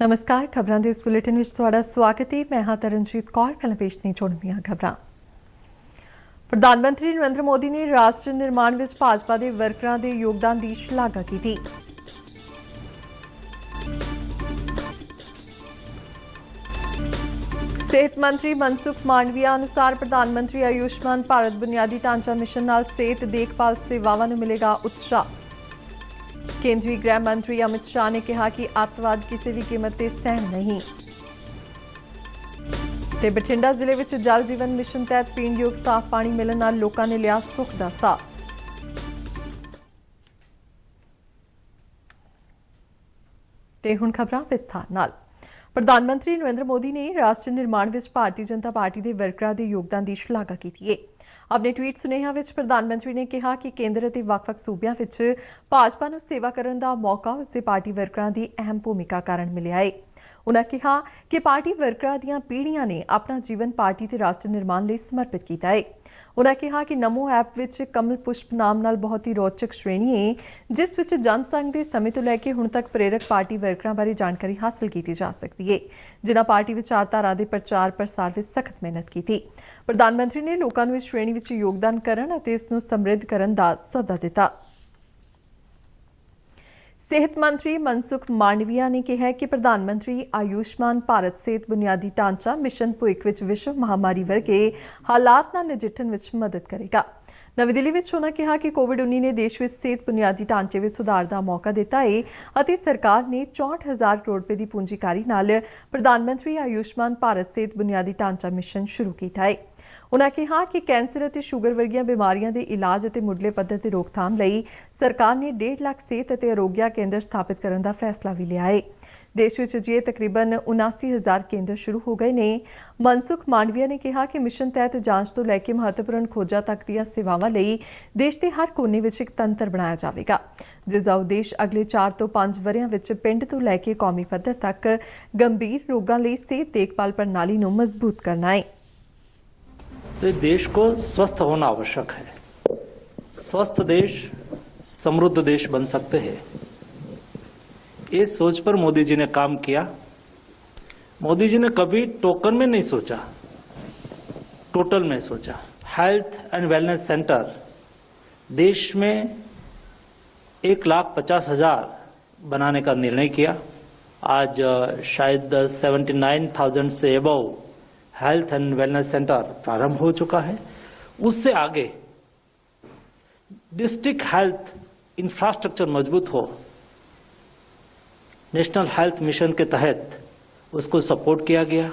नमस्कार, खबरां दे इस बुलेटिन विच तुहाडा स्वागत है। मैं हां तरनजीत कौर। पहले पेश नहीं छोड़दियां खबरां। प्रधानमंत्री नरेंद्र मोदी ने राष्ट्र निर्माण विच भाजपा के वर्करां दे योगदान की शलाघा की। सेहत मंत्री मनसुख मांडविया अनुसार प्रधानमंत्री आयुष्मान भारत बुनियादी ढांचा मिशन नाल सेहत देखभाल सेवावां नूं मिलेगा उत्साह। केंद्रीय गृह मंत्री अमित शाह ने कहा कि अतवाद किसी भी कीमत ते सहन नहीं। ते बठिंडा जिले विच जल जीवन मिशन तहत पीण योग साफ पानी मिलण नाल लोकां ने लिया सुख दा साह। ते हुण खबरां विस्तार नाल। प्रधानमंत्री नरेंद्र मोदी ने राष्ट्र निर्माण विच भारतीय जनता पार्टी के वर्करां दे योगदान की शलाघा की है। अपने ट्वीट सुनेहा विच प्रधानमंत्री ने कहा कि केंद्र ਅਤੇ ਵੱਖ-ਵੱਖ ਸੂਬਿਆਂ ਵਿੱਚ ਭਾਜਪਾ ਨੂੰ ਸੇਵਾ ਕਰਨ ਦਾ ਮੌਕਾ ਉਸਦੇ ਪਾਰਟੀ ਵਰਕਰਾਂ ਦੀ ਅਹਿਮ ਭੂਮਿਕਾ ਕਾਰਨ ਮਿਲਿਆ ਹੈ। उन्होंने कहा कि पार्टी वर्करां दीआं पीढ़ियां ने अपना जीवन पार्टी ते राष्ट्र निर्माण लई समर्पित किया है। उन्होंने कहा कि नमो ऐप विच कमल पुष्प नाम नाल बहुत ही रोचक श्रेणी है जिस विच जनसंघ के समय तो लैके हुण तक प्रेरक पार्टी वर्करां बारे जानकारी हासिल की जा सकती है, जिन्हां पार्टी विचारधारा के प्रचार प्रसार विच सख्त मेहनत की। प्रधानमंत्री ने लोकां नूं इस श्रेणी विच योगदान करन अते इस नूं समृद्ध करन दा सੱਦਾ दिता। सेहत मंत्री मनसुख मांडविया ने कहा कि प्रधानमंत्री आयुष्मान भारत सेहत बुनियादी ढांचा मिशन भविख विच विश्व महामारी वर्गे हालात नाल नजिठण विच मदद करेगा। नवी दिल्ली विच उन्होंने कहा कि कोविड-19 ने देश में सेहत बुनियादी ढांचे में सुधार का मौका दिता है और सरकार ने 64,000 करोड़ रुपए की पूंजीकारी नाल प्रधानमंत्री आयुष्मान भारत सेहत बुनियादी ढांचा मिशन शुरू किया है। उन्होंने कहा कि कैंसर और शुगर वर्गियां बीमारियों के इलाज और मुढ़ले पद्धर की रोकथाम लई सरकार ने 1.5 लाख सेहत और आरोग्य केंद्र स्थापित करने का फैसला भी लिया है। देश में अजे तकरीबन 79,000 केंद्र शुरू हो गए ने। मनसुख मांडविया ने कहा कि मिशन तहत जांच तो लैके महत्वपूर्ण खोजा तक दी सेवावां लई देश के हर कोने विच एक तंत्र बनाया जाएगा, जिसका उद्देश्य अगले 4 तो 5 वरियां विच पिंड तो लैके कौमी पद्धर तक गंभीर रोगां लई सेहत देखभाल प्रणाली नूं मजबूत करना है। तो देश को स्वस्थ होना आवश्यक है। स्वस्थ देश समृद्ध देश बन सकते हैं, इस सोच पर मोदी जी ने काम किया। मोदी जी ने कभी टोकन में नहीं सोचा, टोटल में सोचा। हेल्थ एंड वेलनेस सेंटर देश में 1,50,000 बनाने का निर्णय किया। आज शायद 79,000 से above health and wellness centre प्रारंभ हो चुका है। उससे आगे डिस्ट्रिक्ट हेल्थ इंफ्रास्ट्रक्चर मजबूत हो, नेशनल हेल्थ मिशन के तहत उसको सपोर्ट किया गया।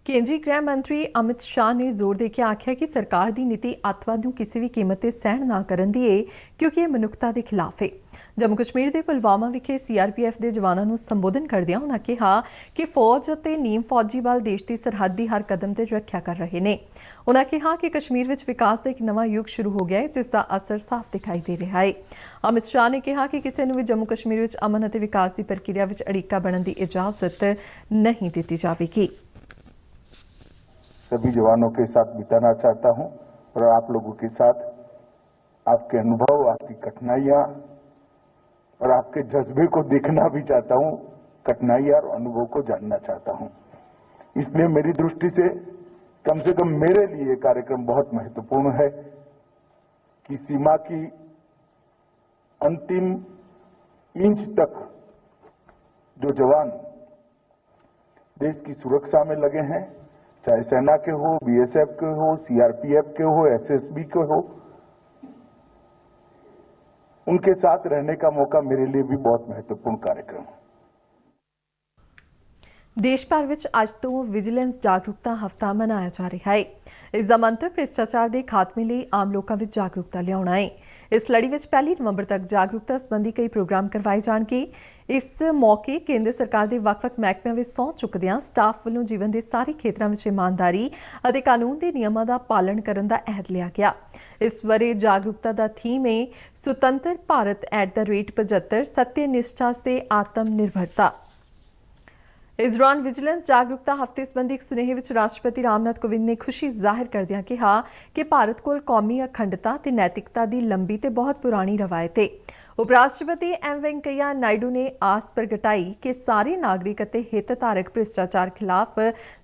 केंद्रीय गृह मंत्री अमित शाह ने जोर देके आख्या कि सरकार की नीति अतवाद नूं किसी भी कीमत ते सहन ना करन दी है, क्योंकि यह मनुखता के खिलाफ है। जम्मू कश्मीर के पुलवामा विखे CRPF के जवानों नूं संबोधन करदिआं उन्होंने कहा कि फौज और नीम फौजी बल देश की सरहद की हर कदम से रक्षा कर रहे हैं। उन्होंने कहा कि कश्मीर विच विकास का एक नवा युग शुरू हो गया है, जिसका असर साफ दिखाई दे रहा है। अमित शाह ने कहा कि किसी भी जम्मू कश्मीर विच अमन और विकास की प्रक्रिया विच अड़िका बनने की इजाजत नहीं दी जाएगी। सभी जवानों के साथ बिताना चाहता हूं और आप लोगों के साथ आपके अनुभव, आपकी कठिनाइयां और आपके जज्बे को देखना भी चाहता हूं, कठिनाइयां और अनुभव को जानना चाहता हूं। इसलिए मेरी दृष्टि से कम मेरे लिए कार्यक्रम बहुत महत्वपूर्ण है कि सीमा की अंतिम इंच तक जो जवान देश की सुरक्षा में लगे हैं, चाहे सेना के हो, BSF के हो, CRPF के हो, SSB के हो, उनके साथ रहने का मौका मेरे लिए भी बहुत महत्वपूर्ण कार्यक्रम है। देश भर विच अज तो विजिलेंस जागरूकता हफ्ता मनाया जा रहा है। इसका मंतव भ्रिष्टाचार के खात्मे लिए आम लोगों में जागरूकता लियाउणा है। इस लड़ी में 1 नवंबर तक जागरूकता संबंधी कई प्रोग्राम करवाए जाएंगे। इस मौके केंद्र सरकार के ਵੱਖ-ਵੱਖ महकमिਆਂ में सौं चुकदिआं स्टाफ वालों जीवन के सारे खेत्रों में ईमानदारी और कानून के नियमों का पालन करने का अहद लिया गया। इस वरे जागरूकता का थीम है स्वतंत्र भारत @ 75 सत्य निष्ठा से आत्मनिर्भरता। ਇਸ ਦੌਰਾਨ ਵਿਜੀਲੈਂਸ ਜਾਗਰੂਕਤਾ ਹਫ਼ਤੇ ਸੰਬੰਧੀ ਇੱਕ ਸੁਨੇਹੇ ਵਿੱਚ ਰਾਸ਼ਟਰਪਤੀ ਰਾਮਨਾਥ ਕੋਵਿੰਦ ਨੇ ਖੁਸ਼ੀ ਜ਼ਾਹਿਰ ਕਰਦਿਆਂ ਕਿਹਾ ਕਿ ਭਾਰਤ ਕੋਲ ਕੌਮੀ ਅਖੰਡਤਾ ਤੇ ਨੈਤਿਕਤਾ ਦੀ ਲੰਬੀ ਤੇ ਬਹੁਤ ਪੁਰਾਣੀ ਰਵਾਇਤ ਹੈ। ਉਪ ਰਾਸ਼ਟਰਪਤੀ ਐਮ ਵੈਂਕਈਆ ਨਾਇਡੂ ਨੇ ਆਸ ਪ੍ਰਗਟਾਈ ਕਿ ਸਾਰੇ ਨਾਗਰਿਕ ਅਤੇ ਹਿੱਤਧਾਰਕ ਭ੍ਰਿਸ਼ਟਾਚਾਰ ਖਿਲਾਫ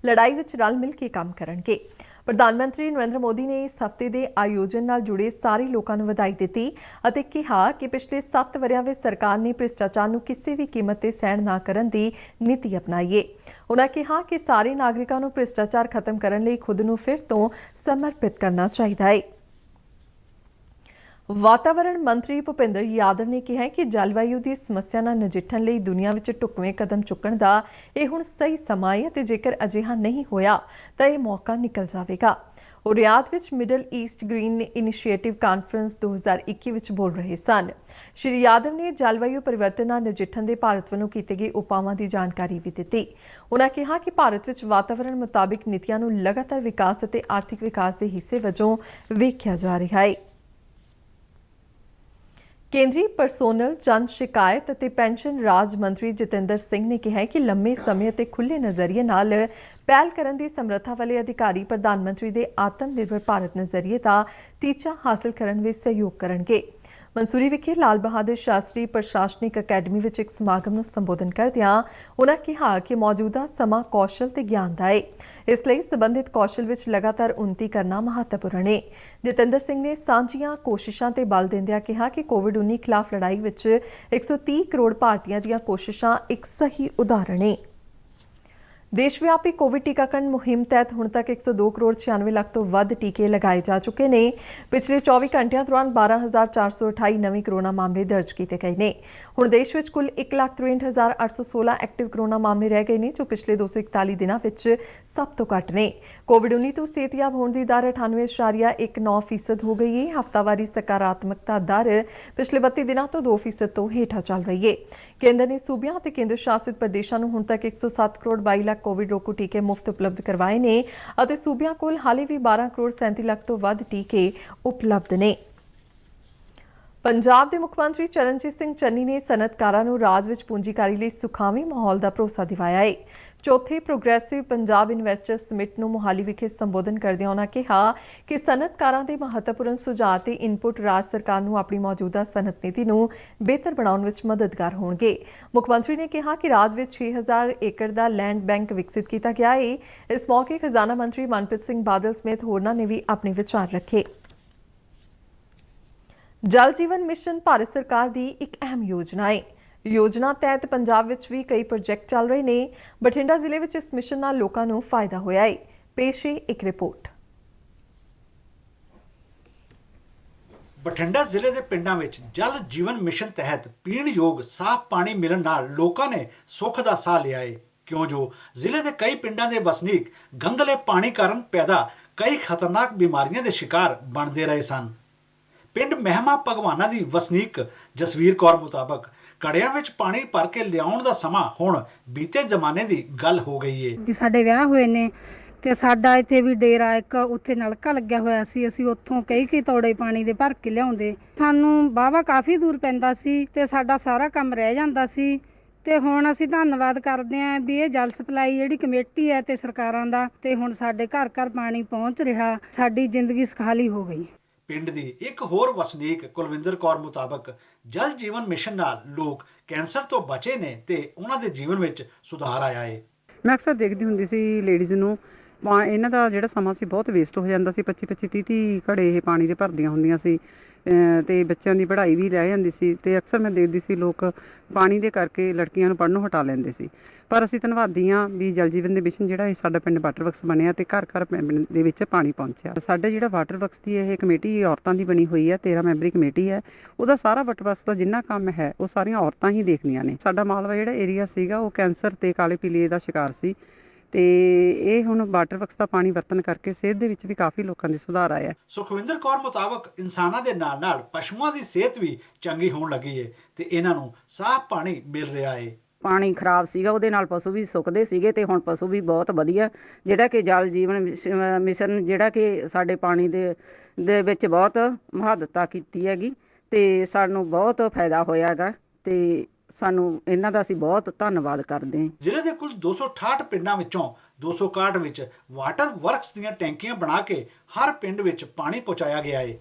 ਲੜਾਈ ਵਿੱਚ ਰਲ ਮਿਲ ਕੇ ਕੰਮ ਕਰਨਗੇ। ਪ੍ਰਧਾਨ ਮੰਤਰੀ ਨਰਿੰਦਰ ਮੋਦੀ ਨੇ ਇਸ ਹਫ਼ਤੇ ਦੇ ਆਯੋਜਨ ਨਾਲ ਜੁੜੇ ਸਾਰੇ ਲੋਕਾਂ ਨੂੰ ਵਧਾਈ ਦਿੱਤੀ ਅਤੇ ਕਿਹਾ ਕਿ ਪਿਛਲੇ 7 ਵਰ੍ਹਿਆਂ ਵਿੱਚ ਸਰਕਾਰ ਨੇ ਭ੍ਰਿਸ਼ਟਾਚਾਰ ਨੂੰ ਕਿਸੇ ਵੀ ਕੀਮਤ ਤੇ ਸਹਿਣ ਨਾ ਕਰਨ ਦੀ ਨੀਤੀ ਅਪਣਾਈ ਹੈ। ਉਨ੍ਹਾਂ ਕਿਹਾ ਕਿ ਸਾਰੇ ਨਾਗਰਿਕਾਂ ਨੂੰ ਭ੍ਰਿਸ਼ਟਾਚਾਰ ਖਤਮ ਕਰਨ ਲਈ ਖੁਦ ਨੂੰ ਫਿਰ ਤੋਂ ਸਮਰਪਿਤ ਕਰਨਾ ਚਾਹੀਦਾ ਹੈ। ਵਾਤਾਵਰਣ ਮੰਤਰੀ ਭੁਪਿੰਦਰ ਯਾਦਵ ਨੇ ਕਿਹਾ ਕਿ ਜਲਵਾਯੂ ਦੀ ਸਮੱਸਿਆ ਨਾਲ ਨਜਿੱਠਣ ਲਈ ਦੁਨੀਆ ਵਿੱਚ ਢੁਕਵੇਂ ਕਦਮ ਚੁੱਕਣ ਦਾ ਇਹ ਹੁਣ ਸਹੀ ਸਮਾਂ ਹੈ ਅਤੇ ਜੇਕਰ ਅਜਿਹਾ ਨਹੀਂ ਹੋਇਆ ਤਾਂ ਇਹ ਮੌਕਾ ਨਿਕਲ ਜਾਵੇਗਾ। ਉਹ ਰਿਆਧ ਵਿੱਚ middle East green initiative conference 2021 ਵਿੱਚ ਬੋਲ ਰਹੇ ਸਨ। ਸ਼੍ਰੀ ਯਾਦਵ ਨੇ ਜਲਵਾਯੂ ਪਰਿਵਰਤਨ ਨਾਲ ਨਜਿੱਠਣ ਦੇ ਭਾਰਤ ਵੱਲੋਂ ਕੀਤੇ ਗਏ ਉਪਾਵਾਂ ਦੀ ਜਾਣਕਾਰੀ ਵੀ ਦਿੱਤੀ। ਉਨ੍ਹਾਂ ਕਿਹਾ ਕਿ ਭਾਰਤ ਵਿੱਚ ਵਾਤਾਵਰਣ ਮੁਤਾਬਿਕ ਨੀਤੀਆਂ ਨੂੰ ਲਗਾਤਾਰ ਵਿਕਾਸ ਅਤੇ ਆਰਥਿਕ ਵਿਕਾਸ ਦੇ ਹਿੱਸੇ ਵਜੋਂ ਵੇਖਿਆ ਜਾ ਰਿਹਾ ਹੈ। ਕੇਂਦਰੀ ਪਰਸੋਨਲ ਜਨ ਸ਼ਿਕਾਇਤ ਅਤੇ ਪੈਨਸ਼ਨ ਰਾਜ ਮੰਤਰੀ ਜਤਿੰਦਰ ਸਿੰਘ ਨੇ ਕਿਹਾ ਕਿ ਲੰਮੇ ਸਮੇਂ ਅਤੇ ਖੁੱਲ੍ਹੇ ਨਜ਼ਰੀਏ ਨਾਲ ਪਹਿਲ ਕਰਨ ਦੀ ਸਮਰੱਥਾ ਵਾਲੇ ਅਧਿਕਾਰੀ ਪ੍ਰਧਾਨ ਮੰਤਰੀ ਦੇ ਆਤਮ ਨਿਰਭਰ ਭਾਰਤ ਨਜ਼ਰੀਏ ਦਾ ਟੀਚਾ ਹਾਸਲ ਕਰਨ ਵਿੱਚ ਸਹਿਯੋਗ ਕਰਨਗੇ। ਮਨਸੂਰੀ ਵਿਖੇ ਲਾਲ ਬਹਾਦਰ ਸ਼ਾਸਤਰੀ ਪ੍ਰਸ਼ਾਸਨਿਕ ਅਕੈਡਮੀ ਵਿੱਚ ਇੱਕ ਸਮਾਗਮ ਨੂੰ ਸੰਬੋਧਨ ਕਰਦਿਆਂ ਉਨ੍ਹਾਂ ਕਿਹਾ ਕਿ ਮੌਜੂਦਾ ਸਮਾਂ ਕੌਸ਼ਲ ਤੇ ਗਿਆਨ ਦਾ ਹੈ, ਇਸ ਲਈ ਸੰਬੰਧਿਤ ਕੌਸ਼ਲ ਵਿੱਚ ਲਗਾਤਾਰ ਉੱਨਤੀ ਕਰਨਾ ਮਹੱਤਵਪੂਰਨ ਹੈ। ਜਤਿੰਦਰ ਸਿੰਘ ਨੇ ਸਾਂਝੀਆਂ ਕੋਸ਼ਿਸ਼ਾਂ ਤੇ ਬਲ ਦਿੰਦਿਆਂ ਕਿਹਾ ਕਿ ਕੋਵਿਡ-19 ਖਿਲਾਫ ਲੜਾਈ ਵਿੱਚ 130 ਕਰੋੜ ਭਾਰਤੀਆਂ ਦੀਆਂ ਕੋਸ਼ਿਸ਼ਾਂ ਇੱਕ ਸਹੀ ਉਦਾਹਰਣ ਹੈ। ਦੇਸ਼ ਵਿਆਪੀ ਕੋਵਿਡ ਟੀਕਾਕਰਨ ਮੁਹਿੰਮ ਤਹਿਤ ਹੁਣ ਤੱਕ 102 ਕਰੋੜ 96 ਲੱਖ ਤੋਂ ਵੱਧ ਟੀਕੇ ਲਗਾਏ ਜਾ ਚੁੱਕੇ ਨੇ। ਪਿਛਲੇ 24 ਘੰਟਿਆਂ ਦੌਰਾਨ 12,428 ਨਵੇਂ ਕਰੋਨਾ ਮਾਮਲੇ ਦਰਜ ਕੀਤੇ ਗਏ ਨੇ। ਹੁਣ ਦੇਸ਼ ਵਿੱਚ ਕੁੱਲ 1,63,816 ਐਕਟਿਵ ਕਰੋਨਾ ਮਾਮਲੇ ਰਹਿ ਗਏ ਨੇ, ਜੋ ਪਿਛਲੇ 241 ਦਿਨਾਂ ਵਿੱਚ ਸਭ ਤੋਂ ਘੱਟ ਨੇ। ਕੋਵਿਡ-19 ਤੋਂ ਸਿਹਤਯਾਬ ਹੋਣ ਦੀ ਦਰ 98.19% ਹੋ ਗਈ ਹੈ। ਹਫ਼ਤਾਵਾਰੀ ਸਕਾਰਾਤਮਕਤਾ ਦਰ ਪਿਛਲੇ 32 ਦਿਨਾਂ ਤੋਂ 2% ਤੋਂ ਹੇਠਾਂ ਚੱਲ ਰਹੀ ਹੈ। ਕੇਂਦਰ ਨੇ ਸੂਬਿਆਂ ਅਤੇ ਕੇਂਦਰ ਸ਼ਾਸਿਤ ਪ੍ਰਦੇਸ਼ਾਂ ਨੂੰ ਹੁਣ ਤੱਕ 107 ਕਰੋੜ 22 ਲੱਖ ਕੋਵਿਡ ਰੋਕੂ ਟੀਕੇ ਮੁਫਤ ਉਪਲਬਧ ਕਰਵਾਏ ਨੇ ਅਤੇ ਸੂਬਿਆਂ ਕੋਲ ਹਾਲੇ ਵੀ 12 ਕਰੋੜ 37 ਲੱਖ ਤੋਂ ਵੱਧ ਟੀਕੇ ਉਪਲਬਧ ਨੇ। ਪੰਜਾਬ ਦੇ ਮੁੱਖ ਮੰਤਰੀ ਚਰਨਜੀਤ ਸਿੰਘ ਚੰਨੀ ਨੇ ਸਨਅਤਕਾਰਾਂ ਨੂੰ ਰਾਜ ਵਿੱਚ ਪੂੰਜੀਕਾਰੀ ਲਈ ਸੁਖਾਵੇਂ ਮਾਹੌਲ ਦਾ ਭਰੋਸਾ ਦਿਵਾਇਆ ਹੈ। ਚੌਥੇ ਪ੍ਰੋਗਰੈਸਿਵ ਪੰਜਾਬ ਇਨਵੈਸਟਰ ਸਮਿਟ ਨੂੰ ਮੁਹਾਲੀ ਵਿਖੇ ਸੰਬੋਧਨ ਕਰਦਿਆਂ ਉਨ੍ਹਾਂ ਕਿਹਾ ਕਿ ਸਨਅਤਕਾਰਾਂ ਦੇ ਮਹੱਤਵਪੂਰਨ ਸੁਝਾਅ ਤੇ ਇਨਪੁਟ ਰਾਜ ਸਰਕਾਰ ਨੂੰ ਆਪਣੀ ਮੌਜੂਦਾ ਸਨਅਤ ਨੀਤੀ ਨੂੰ ਬਿਹਤਰ ਬਣਾਉਣ ਵਿੱਚ ਮਦਦਗਾਰ ਹੋਣਗੇ। ਮੁੱਖ ਮੰਤਰੀ ਨੇ ਕਿਹਾ ਕਿ ਰਾਜ ਵਿੱਚ 6,000 ਏਕੜ ਦਾ ਲੈਂਡ ਬੈਂਕ ਵਿਕਸਿਤ ਕੀਤਾ ਗਿਆ ਹੈ। ਇਸ ਮੌਕੇ ਖਜ਼ਾਨਾ ਮੰਤਰੀ ਮਨਪ੍ਰੀਤ ਸਿੰਘ ਬਾਦਲ ਸਮੇਤ ਹੋਰਨਾਂ ਨੇ ਵੀ ਆਪਣੇ ਵਿਚਾਰ ਰੱਖੇ। ਜਲ ਜੀਵਨ ਮਿਸ਼ਨ ਭਾਰਤ ਸਰਕਾਰ ਦੀ ਇੱਕ ਅਹਿਮ ਯੋਜਨਾ ਹੈ। ਯੋਜਨਾ ਤਹਿਤ ਪੰਜਾਬ ਵਿੱਚ ਵੀ ਕਈ ਪ੍ਰੋਜੈਕਟ ਚੱਲ ਰਹੇ ਨੇ। ਬਠਿੰਡਾ ਜ਼ਿਲ੍ਹੇ ਵਿੱਚ ਇਸ ਮਿਸ਼ਨ ਨਾਲ ਲੋਕਾਂ ਨੂੰ ਫਾਇਦਾ ਹੋਇਆ ਹੈ। ਪੇਸ਼ ਹੈ ਇੱਕ ਰਿਪੋਰਟ। ਬਠਿੰਡਾ ਜ਼ਿਲ੍ਹੇ ਦੇ ਪਿੰਡਾਂ ਵਿੱਚ ਜਲ ਜੀਵਨ ਮਿਸ਼ਨ ਤਹਿਤ ਪੀਣ ਯੋਗ ਸਾਫ਼ ਪਾਣੀ ਮਿਲਣ ਨਾਲ ਲੋਕਾਂ ਨੇ ਸੁੱਖ ਦਾ ਸਾਹ ਲਿਆ ਹੈ, ਕਿਉਂ ਜੋ ਜ਼ਿਲ੍ਹੇ ਦੇ ਕਈ ਪਿੰਡਾਂ ਦੇ ਵਸਨੀਕ ਗੰਦਲੇ ਪਾਣੀ ਕਾਰਨ ਪੈਦਾ ਕਈ ਖਤਰਨਾਕ ਬਿਮਾਰੀਆਂ ਦੇ ਸ਼ਿਕਾਰ ਬਣਦੇ ਰਹੇ ਸਨ। ਪਿੰਡ ਮਹਿਮਾ ਭਗਵਾਨਾ ਦੀ ਵਸਨੀਕ ਜਸਵੀਰ ਕੌਰ ਮੁਤਾਬਕ ਕੜਿਆਂ ਵਿੱਚ ਪਾਣੀ ਭਰ ਕੇ ਲਿਆਉਣ ਦਾ ਸਮਾਂ ਹੁਣ ਬੀਤੇ ਜ਼ਮਾਨੇ ਦੀ ਗੱਲ ਹੋ ਗਈ ਏ। ਸਾਡੇ ਵਿਆਹ ਹੋਏ ਨੇ ਤੇ ਸਾਡਾ ਇੱਥੇ ਵੀ ਡੇਰਾ ਇੱਕ ਉੱਥੇ ਨਲਕਾ ਲੱਗਿਆ ਹੋਇਆ ਸੀ। ਅਸੀਂ ਉੱਥੋਂ ਕਈ ਤੌੜੇ ਪਾਣੀ ਦੇ ਭਰ ਕੇ ਲਿਆਉਂਦੇ। ਸਾਨੂੰ ਵਾਹਵਾ ਕਾਫੀ ਦੂਰ ਪੈਂਦਾ ਸੀ ਤੇ ਸਾਡਾ ਸਾਰਾ ਕੰਮ ਰਹਿ ਜਾਂਦਾ ਸੀ। ਤੇ ਹੁਣ ਅਸੀਂ ਧੰਨਵਾਦ ਕਰਦੇ ਆਂ ਵੀ ਇਹ ਜਲ ਸਪਲਾਈ ਜਿਹੜੀ ਕਮੇਟੀ ਹੈ ਤੇ ਸਰਕਾਰਾਂ ਦਾ, ਤੇ ਹੁਣ ਸਾਡੇ ਘਰ ਘਰ ਪਾਣੀ ਪਹੁੰਚ ਰਿਹਾ। ਸਾਡੀ ਜ਼ਿੰਦਗੀ ਸੁਖਾਲੀ ਹੋ ਗਈ। ਪਿੰਡ ਦੀ ਇੱਕ ਹੋਰ ਵਸਨੀਕ ਕੁਲਵਿੰਦਰ ਕੌਰ ਮੁਤਾਬਕ ਜਲ ਜੀਵਨ ਮਿਸ਼ਨ ਨਾਲ ਲੋਕ ਕੈਂਸਰ ਤੋਂ ਬਚੇ ਨੇ ਤੇ ਉਹਨਾਂ ਦੇ ਜੀਵਨ ਵਿੱਚ ਸੁਧਾਰ ਆਇਆ ਹੈ। ਮੈਂ ਅਕਸਰ ਦੇਖਦੀ ਹੁੰਦੀ ਸੀ ਲੇਡੀਜ਼ ਨੂੰ ਇਹਨਾਂ ਦਾ ਜਿਹੜਾ ਸਮਾਂ ਸੀ ਬਹੁਤ ਵੇਸਟ ਹੋ ਜਾਂਦਾ ਸੀ। 25-25 30 ਘੜੇ ਇਹ ਪਾਣੀ ਦੇ ਭਰਦੀਆਂ ਹੁੰਦੀਆਂ ਸੀ ਤੇ ਬੱਚਿਆਂ ਦੀ ਪੜ੍ਹਾਈ ਵੀ ਰਹਿ ਜਾਂਦੀ ਸੀ। ਤੇ ਅਕਸਰ ਮੈਂ ਦੇਖਦੀ ਸੀ ਲੋਕ ਪਾਣੀ ਦੇ ਕਰਕੇ ਲੜਕੀਆਂ ਨੂੰ ਪੜ੍ਹਨੋਂ ਹਟਾ ਲੈਂਦੇ ਸੀ। ਪਰ ਅਸੀਂ ਧੰਨਵਾਦੀ ਹਾਂ ਵੀ ਜਲ ਜੀਵਨ ਦੇ ਮਿਸ਼ਨ ਜਿਹੜਾ ਇਹ ਸਾਡਾ ਪਿੰਡ ਵਾਟਰ ਵਰਕਸ ਬਣਿਆ ਤੇ ਘਰ ਘਰ ਪਿੰਡ ਦੇ ਵਿੱਚ ਪਾਣੀ ਪਹੁੰਚਿਆ। ਸਾਡਾ ਜਿਹੜਾ ਵਾਟਰ ਵਰਕਸ ਦੀ ਇਹ ਕਮੇਟੀ ਔਰਤਾਂ ਦੀ ਬਣੀ ਹੋਈ ਹੈ, 13 ਮੈਂਬਰੀ ਕਮੇਟੀ ਹੈ। ਉਹਦਾ ਸਾਰਾ ਵਾਟਰ ਵਰਕਸ ਦਾ ਜਿੰਨਾ ਕੰਮ ਹੈ ਉਹ ਸਾਰੀਆਂ ਔਰਤਾਂ ਹੀ ਦੇਖਦੀਆਂ ਨੇ। ਸਾਡਾ ਮਾਲਵਾ ਜਿਹੜਾ ਏਰੀਆ ਸੀਗਾ ਉਹ ਕੈਂਸਰ ਤੇ ਕਾਲੇ ਪੀਲੀਏ ਦਾ ਸ਼ਿਕਾਰ ਸੀ ਤੇ ਇਹ ਹੁਣ ਵਾਟਰ ਵਰਕਸ ਦਾ ਪਾਣੀ ਵਰਤਣ ਕਰਕੇ ਸਿਹਤ ਦੇ ਵਿੱਚ ਵੀ ਕਾਫੀ ਲੋਕਾਂ ਦੀ ਸੁਧਾਰ ਆਇਆ। ਸੁਖਵਿੰਦਰ ਕੌਰ ਮੁਤਾਬਕ ਇਨਸਾਨਾਂ ਦੇ ਨਾਲ ਨਾਲ ਪਸ਼ੂਆਂ ਦੀ ਸਿਹਤ ਵੀ ਚੰਗੀ ਹੋਣ ਲੱਗੀ ਹੈ ਤੇ ਇਹਨਾਂ ਨੂੰ ਸਾਫ਼ ਪਾਣੀ ਮਿਲ ਰਿਹਾ ਹੈ। ਪਾਣੀ ਖਰਾਬ ਸੀਗਾ, ਉਹਦੇ ਨਾਲ ਪਸ਼ੂ ਵੀ ਸੁੱਕਦੇ ਸੀਗੇ ਤੇ ਹੁਣ ਪਸ਼ੂ ਵੀ ਬਹੁਤ ਵਧੀਆ, ਜਿਹੜਾ ਕਿ ਜਲ ਜੀਵਨ ਮਿਸ਼ਨ ਜਿਹੜਾ ਕਿ ਸਾਡੇ ਪਾਣੀ ਦੇ ਵਿੱਚ ਬਹੁਤ ਮਹੱਤਤਾ ਕੀਤੀ ਹੈਗੀ ਤੇ ਸਾਨੂੰ ਬਹੁਤ ਫਾਇਦਾ ਹੋਇਆ ਹੈਗਾ। ਤੇ ਸਾਨੂੰ ਇਹਨਾਂ ਦਾ ਅਸੀਂ ਬਹੁਤ ਧੰਨਵਾਦ ਕਰਦੇ ਹਾਂ। ਜ਼ਿਲ੍ਹੇ ਦੇ ਕੁੱਲ 268 ਪਿੰਡਾਂ ਵਿੱਚੋਂ 261 ਵਿੱਚ ਵਾਟਰ ਵਰਕਸ ਦੀਆਂ ਟੈਂਕੀਆਂ ਬਣਾ ਕੇ ਹਰ ਪਿੰਡ ਵਿੱਚ ਪਾਣੀ ਪਹੁੰਚਾਇਆ ਗਿਆ ਹੈ।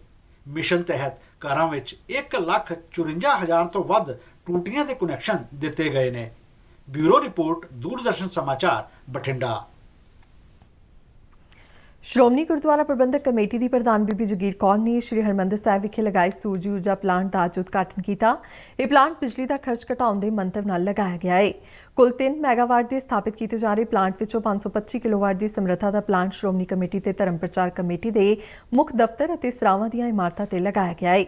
ਮਿਸ਼ਨ ਤਹਿਤ ਘਰਾਂ ਵਿੱਚ 1,54,000 ਤੋਂ ਵੱਧ ਟੂਟੀਆਂ ਦੇ ਕੁਨੈਕਸ਼ਨ ਦਿੱਤੇ ਗਏ ਨੇ। ਬਿਊਰੋ ਰਿਪੋਰਟ, ਦੂਰਦਰਸ਼ਨ ਸਮਾਚਾਰ, ਬਠਿੰਡਾ। ਸ਼੍ਰੋਮਣੀ ਗੁਰਦੁਆਰਾ ਪ੍ਰਬੰਧਕ ਕਮੇਟੀ ਦੀ ਪ੍ਰਧਾਨ ਬੀਬੀ ਜਗੀਰ ਕੌਰ ਨੇ ਸ਼੍ਰੀ ਹਰਿਮੰਦਰ ਸਾਹਿਬ ਵਿਖੇ ਲਗਾਏ ਸੂਰਜੀ ਊਰਜਾ ਪਲਾਂਟ ਦਾ ਅੱਜ ਉਦਘਾਟਨ ਕੀਤਾ। ਇਹ ਪਲਾਂਟ ਬਿਜਲੀ ਦਾ ਖਰਚ ਘਟਾਉਣ ਦੇ ਮੰਤਵ ਨਾਲ ਲਗਾਇਆ ਗਿਆ ਹੈ। ਕੁੱਲ 3 ਮੈਗਾਵਾਟ ਦੇ ਸਥਾਪਿਤ ਕੀਤੇ ਜਾ ਰਹੇ ਪਲਾਂਟ ਵਿੱਚੋਂ 525 ਕਿਲੋਵਾਟ ਦੀ ਸਮਰੱਥਾ ਦਾ ਪਲਾਂਟ ਸ਼੍ਰੋਮਣੀ ਕਮੇਟੀ ਤੇ ਧਰਮ ਪ੍ਰਚਾਰ ਕਮੇਟੀ ਦੇ ਮੁੱਖ ਦਫ਼ਤਰ ਅਤੇ ਸਰਾਵਾਂ ਦੀਆਂ ਇਮਾਰਤਾਂ ਤੇ ਲਗਾਇਆ ਗਿਆ ਹੈ।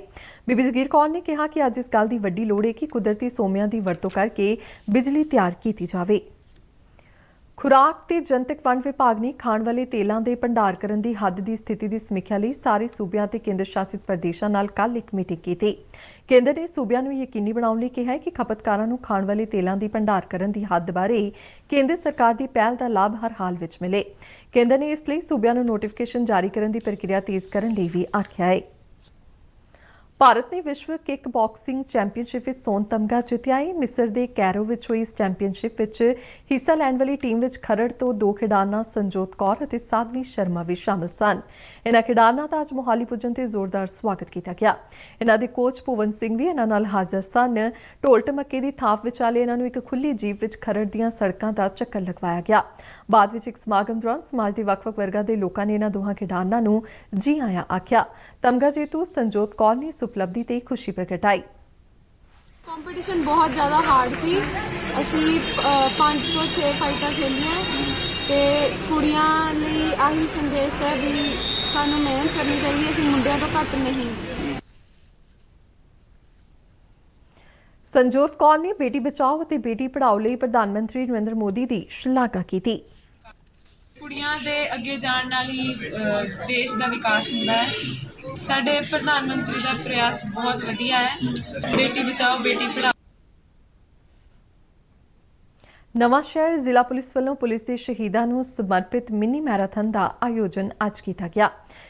ਬੀਬੀ ਜਗੀਰ ਕੌਰ ਨੇ ਕਿਹਾ ਕਿ ਅੱਜ ਇਸ ਗੱਲ ਦੀ ਵੱਡੀ ਲੋੜ ਹੈ ਕਿ ਕੁਦਰਤੀ ਸੋਮਿਆਂ ਦੀ ਵਰਤੋਂ ਕਰਕੇ ਬਿਜਲੀ ਤਿਆਰ ਕੀਤੀ ਜਾਵੇ। ਖੁਰਾਕ ਤੇ ਜਨਤਕ ਵੰਡ ਵਿਭਾਗ ਨੇ ਖਾਣ ਵਾਲੇ ਤੇਲਾਂ ਦੇ ਭੰਡਾਰ ਕਰਨ ਦੀ ਹੱਦ ਦੀ ਸਥਿਤੀ ਦੀ ਸਮੀਖਿਆ ਲਈ ਸਾਰੇ ਸੂਬਿਆਂ ਤੇ ਕੇਂਦਰ ਸ਼ਾਸਿਤ ਪ੍ਰਦੇਸ਼ਾਂ ਨਾਲ ਕੱਲ੍ਹ ਇੱਕ ਮੀਟਿੰਗ ਕੀਤੀ। ਕੇਂਦਰ ਨੇ ਸੂਬਿਆਂ ਨੂੰ ਯਕੀਨੀ ਬਣਾਉਣ ਲਈ ਕਿਹਾ ਹੈ ਕਿ ਖਪਤਕਾਰਾਂ ਨੂੰ ਖਾਣ ਵਾਲੇ ਤੇਲਾਂ ਦੀ ਭੰਡਾਰ ਕਰਨ ਦੀ ਹੱਦ ਬਾਰੇ ਕੇਂਦਰ ਸਰਕਾਰ ਦੀ ਪਹਿਲ ਦਾ ਲਾਭ ਹਰ ਹਾਲ ਵਿੱਚ ਮਿਲੇ। ਕੇਂਦਰ ਨੇ ਇਸ ਲਈ ਸੂਬਿਆਂ ਨੂੰ ਨੋਟੀਫਿਕੇਸ਼ਨ ਜਾਰੀ ਕਰਨ ਦੀ ਪ੍ਰਕਿਰਿਆ ਤੇਜ਼ ਕਰਨ ਲਈ ਵੀ ਆਖਿਆ ਹੈ। ਭਾਰਤ ਨੇ ਵਿਸ਼ਵ ਕਿਕ ਬਾਕਸਿੰਗ ਚੈਂਪੀਅਨਸ਼ਿਪ ਵਿੱਚ ਸੋਨ ਤਮਗਾ ਜਿੱਤਿਆ ਹੈ। ਮਿਸਰ ਦੇ ਕੈਰੋ ਵਿੱਚ ਹੋਈ ਇਸ ਚੈਂਪੀਅਨਸ਼ਿਪ ਵਿੱਚ ਹਿੱਸਾ ਲੈਣ ਵਾਲੀ ਟੀਮ ਵਿੱਚ ਖਰੜ ਤੋਂ 2 ਖਿਡਾਰਨਾਂ ਸੰਜੋਤ ਕੌਰ ਅਤੇ ਸਾਧਵੀ ਸ਼ਰਮਾ ਵੀ ਸ਼ਾਮਲ ਸਨ। ਇਨ੍ਹਾਂ ਖਿਡਾਰਨਾਂ ਦਾ ਅੱਜ ਮੋਹਾਲੀ ਪੁੱਜਣ ਤੇ ਜ਼ੋਰਦਾਰ ਸਵਾਗਤ ਕੀਤਾ ਗਿਆ। ਇਨ੍ਹਾਂ ਦੇ ਕੋਚ ਭੁਵਨ ਸਿੰਘ ਵੀ ਇਨ੍ਹਾਂ ਨਾਲ ਹਾਜ਼ਰ ਸਨ। ਢੋਲ ਢਮੱਕੇ ਦੀ ਥਾਪ ਵਿਚਾਲੇ ਇਨ੍ਹਾਂ ਨੂੰ ਇੱਕ ਖੁੱਲੀ ਜੀਪ ਵਿੱਚ ਖਰੜ ਦੀਆਂ ਸੜਕਾਂ ਦਾ ਚੱਕਰ ਲਗਵਾਇਆ ਗਿਆ। ਬਾਅਦ ਵਿੱਚ ਇੱਕ ਸਮਾਗਮ ਦੌਰਾਨ ਸਮਾਜ ਦੇ ਵੱਖ-ਵੱਖ ਵਰਗਾਂ ਦੇ ਲੋਕਾਂ ਨੇ ਇਨ੍ਹਾਂ ਦੋਹਾਂ ਖਿਡਾਰਨਾਂ ਨੂੰ ਜੀ ਆਇਆਂ ਆਖਿਆ। ਤਮਗਾ ਜੇਤੂ ਸੰਜੋਤ ਕੌਰ ਨੇ ਉਪਲਬਧੀ ਤੇ ਖੁਸ਼ੀ ਪ੍ਰਗਟਾਈ। ਕੰਪੀਟੀਸ਼ਨ ਬਹੁਤ ਜ਼ਿਆਦਾ ਹਾਰਡ ਸੀ। ਅਸੀਂ 5 ਤੋਂ 6 ਫਾਈਟਾਂ ਖੇਲੀਆਂ ਤੇ ਕੁੜੀਆਂ ਲਈ ਆਹੀ ਸੰਦੇਸ਼ ਹੈ ਵੀ ਸਾਨੂੰ ਮਿਹਨਤ ਕਰਨੀ ਚਾਹੀਦੀ, ਅਸੀਂ ਮੁੰਡਿਆਂ ਤੋਂ ਘੱਟ ਨਹੀਂ। ਸੰਜੋਤ ਕੌਰ ਨੇ ਬੇਟੀ ਬਚਾਓ ਅਤੇ ਬੇਟੀ ਪੜ੍ਹਾਓ ਲਈ ਪ੍ਰਧਾਨ ਮੰਤਰੀ ਨਰਿੰਦਰ ਮੋਦੀ ਦੀ ਸ਼ਲਾਘਾ ਕੀਤੀ। ਕੁੜੀਆਂ ਦੇ ਅੱਗੇ ਜਾਣ ਨਾਲ ਹੀ ਦੇਸ਼ ਦਾ ਵਿਕਾਸ ਹੁੰਦਾ ਹੈ। ਸਾਡੇ ਪ੍ਰਧਾਨ ਮੰਤਰੀ ਦਾ ਪ੍ਰਯਾਸ ਬਹੁਤ ਵਧੀਆ ਹੈ। ਬੇਟੀ ਬਚਾਓ ਬੇਟੀ ਪੜ੍ਹਾਓ। ਨਵਾਂ ਸ਼ਹਿਰ ਜ਼ਿਲ੍ਹਾ ਪੁਲਿਸ ਵੱਲੋਂ ਪੁਲਿਸ ਦੇ ਸ਼ਹੀਦਾਂ ਨੂੰ ਸਮਰਪਿਤ ਮਿੰਨੀ ਮੈਰਾਥਨ ਦਾ ਆਯੋਜਨ ਅੱਜ ਕੀਤਾ ਗਿਆ।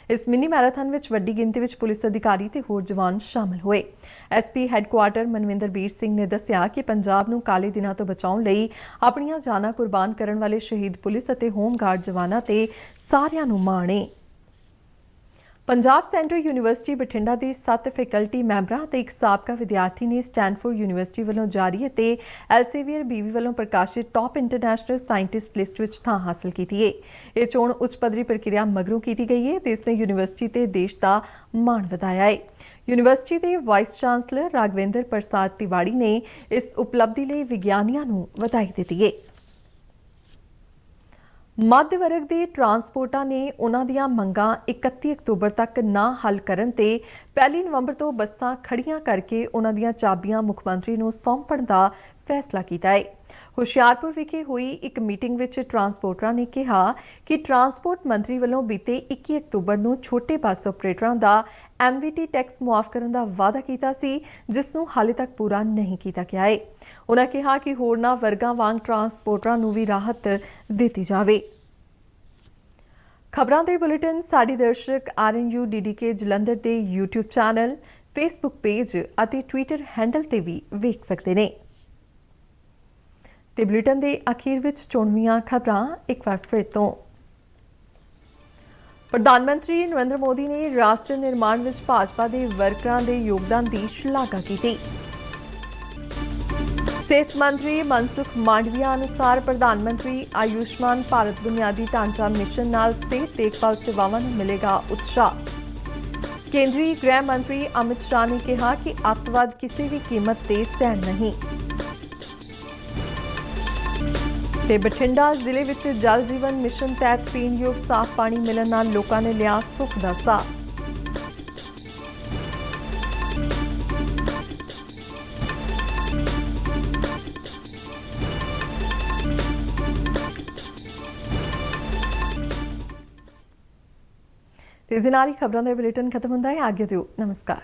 ਇਸ ਮਿੰਨੀ ਮੈਰਾਥਨ ਵਿੱਚ ਵੱਡੀ ਗਿਣਤੀ ਵਿੱਚ ਪੁਲਿਸ ਅਧਿਕਾਰੀ ਤੇ ਹੋਰ ਜਵਾਨ ਸ਼ਾਮਲ ਹੋਏ। ਐਸਪੀ ਹੈੱਡਕੁਆਰਟਰ ਮਨਵਿੰਦਰ ਬੀਰ ਸਿੰਘ ਨੇ ਦੱਸਿਆ ਕਿ ਪੰਜਾਬ ਨੂੰ ਕਾਲੇ ਦਿਨਾਂ ਤੋਂ ਬਚਾਉਣ ਲਈ ਆਪਣੀਆਂ ਜਾਨਾਂ ਕੁਰਬਾਨ ਕਰਨ ਵਾਲੇ ਸ਼ਹੀਦ ਪੁਲਿਸ ਅਤੇ ਹੋਮਗਾਰਡ ਜਵਾਨਾਂ ਤੇ ਸਾਰਿਆਂ ਨੂੰ ਮਾਣ ਹੈ। ਪੰਜਾਬ ਸੈਂਟਰਲ ਯੂਨੀਵਰਸਿਟੀ ਬਠਿੰਡਾ ਦੇ 7 ਫੈਕਲਟੀ ਮੈਂਬਰਾਂ ਤੇ ਇੱਕ ਸਾਬਕਾ ਵਿਦਿਆਰਥੀ ਨੇ ਸਟੈਨਫੋਰਡ ਯੂਨੀਵਰਸਿਟੀ ਵੱਲੋਂ ਜਾਰੀ ਅਤੇ ਐਲਸੇਵੀਅਰ ਬੀਵੀ ਵੱਲੋਂ ਪ੍ਰਕਾਸ਼ਿਤ ਟਾਪ ਇੰਟਰਨੈਸ਼ਨਲ ਸਾਇੰਟਿਸਟ ਲਿਸਟ ਵਿੱਚ ਥਾਂ ਹਾਸਲ ਕੀਤੀ ਹੈ। ਇਹ ਚੋਣ ਉੱਚ ਪੱਧਰੀ ਪ੍ਰਕਿਰਿਆ ਮਗਰੋਂ ਕੀਤੀ ਗਈ ਹੈ ਤੇ ਇਸ ਨੇ ਯੂਨੀਵਰਸਿਟੀ ਤੇ ਦੇਸ਼ ਦਾ ਮਾਣ ਵਧਾਇਆ ਹੈ। ਯੂਨੀਵਰਸਿਟੀ ਦੇ ਵਾਈਸ ਚਾਂਸਲਰ ਰਾਘਵੇਂਦਰ ਪ੍ਰਸਾਦ ਤਿਵਾੜੀ ਨੇ ਇਸ ਉਪਲਬਧੀ ਲਈ ਵਿਗਿਆਨੀਆਂ ਨੂੰ ਵਧਾਈ ਦਿੱਤੀ ਹੈ। ਮੱਧ ਵਰਗ ਦੇ ਟਰਾਂਸਪੋਰਟਾਂ ਨੇ ਉਹਨਾਂ ਦੀਆਂ ਮੰਗਾਂ 31 ਅਕਤੂਬਰ ਤੱਕ ਨਾ ਹੱਲ ਕਰਨ ਤੇ 1 ਨਵੰਬਰ ਤੋਂ ਬੱਸਾਂ ਖੜੀਆਂ ਕਰਕੇ ਉਹਨਾਂ ਦੀਆਂ ਚਾਬੀਆਂ ਮੁੱਖ ਮੰਤਰੀ ਨੂੰ ਸੌਂਪਣ ਦਾ ਫੈਸਲਾ ਕੀਤਾ ਹੈ। ਹੁਸ਼ਿਆਰਪੁਰ ਵਿਖੇ ਹੋਈ ਇੱਕ ਮੀਟਿੰਗ ਵਿੱਚ ਟਰਾਂਸਪੋਰਟਰਾਂ ਨੇ ਕਿਹਾ ਕਿ ਟਰਾਂਸਪੋਰਟ ਮੰਤਰੀ ਵੱਲੋਂ ਬੀਤੇ 21 ਅਕਤੂਬਰ ਨੂੰ ਛੋਟੇ ਬੱਸ ਆਪਰੇਟਰਾਂ ਦਾ MVT ਟੈਕਸ ਮੁਆਫ ਕਰਨ ਦਾ ਵਾਅਦਾ ਕੀਤਾ ਸੀ, ਜਿਸ ਨੂੰ ਹਾਲੇ ਤੱਕ ਪੂਰਾ ਨਹੀਂ ਕੀਤਾ ਗਿਆ ਹੈ। ਉਨ੍ਹਾਂ ਕਿਹਾ ਕਿ ਹੋਰਨਾਂ ਵਰਗਾਂ ਵਾਂਗ ਟਰਾਂਸਪੋਰਟਰਾਂ ਨੂੰ ਵੀ ਰਾਹਤ ਦਿੱਤੀ ਜਾਵੇ। ਖਬਰਾਂ ਦੇ ਬੁਲੇਟਿਨ ਸਾਡੇ ਦਰਸ਼ਕ RNU DDK ਜਲੰਧਰ ਦੇ YouTube ਚੈਨਲ, Facebook ਪੇਜ ਅਤੇ Twitter ਹੈਂਡਲ ਤੇ ਵੀ ਵੇਖ ਸਕਦੇ ਨੇ। ਤੇ ਬੁਲੇਟਿਨ ਦੇ ਅਖੀਰ ਵਿੱਚ ਚੋਣਵੀਆਂ ਖਬਰਾਂ ਇੱਕ ਵਾਰ ਫਿਰ ਤੋਂ। ਪ੍ਰਧਾਨ ਮੰਤਰੀ ਨਰਿੰਦਰ ਮੋਦੀ ਨੇ ਰਾਸ਼ਟਰ ਨਿਰਮਾਣ ਵਿੱਚ ਭਾਜਪਾ ਦੇ ਵਰਕਰਾਂ ਦੇ ਯੋਗਦਾਨ ਦੀ ਸ਼ਲਾਘਾ ਕੀਤੀ। ਸਿਹਤ ਮੰਤਰੀ ਮਨਸੁਖ ਮਾਂਡਵੀਆ ਅਨੁਸਾਰ ਪ੍ਰਧਾਨ ਮੰਤਰੀ ਆਯੁਸ਼ਮਾਨ ਭਾਰਤ ਬੁਨਿਆਦੀ ਢਾਂਚਾ ਮਿਸ਼ਨ ਨਾਲ ਸਿਹਤ ਦੇਖਭਾਲ ਸੇਵਾਵਾਂ ਨੂੰ ਮਿਲੇਗਾ ਉਤਸ਼ਾਹ। ਕੇਂਦਰੀ ਗ੍ਰਹਿ ਮੰਤਰੀ ਅਮਿਤ ਸ਼ਾਹ ਨੇ ਕਿਹਾ ਕਿ ਅੱਤਵਾਦ ਕਿਸੇ ਵੀ ਕੀਮਤ ਤੇ ਸਹਿਣ ਨਹੀਂ। ਤੇ ਬਠਿੰਡਾ ਜ਼ਿਲ੍ਹੇ ਵਿੱਚ ਜਲ ਜੀਵਨ ਮਿਸ਼ਨ ਤਹਿਤ ਪੀਣਯੋਗ ਸਾਫ਼ ਪਾਣੀ ਮਿਲਣ ਨਾਲ ਲੋਕਾਂ ਨੇ ਲਿਆ ਸੁੱਖ ਦਾ ਸਾਹ। ਤੇ ਇਸ ਦੇ ਨਾਲ ਹੀ ਖਬਰਾਂ ਦਾ ਬੁਲੇਟਿਨ ਖਤਮ ਹੁੰਦਾ ਹੈ। ਆਗਿਆ ਦਿਓ, ਨਮਸਕਾਰ।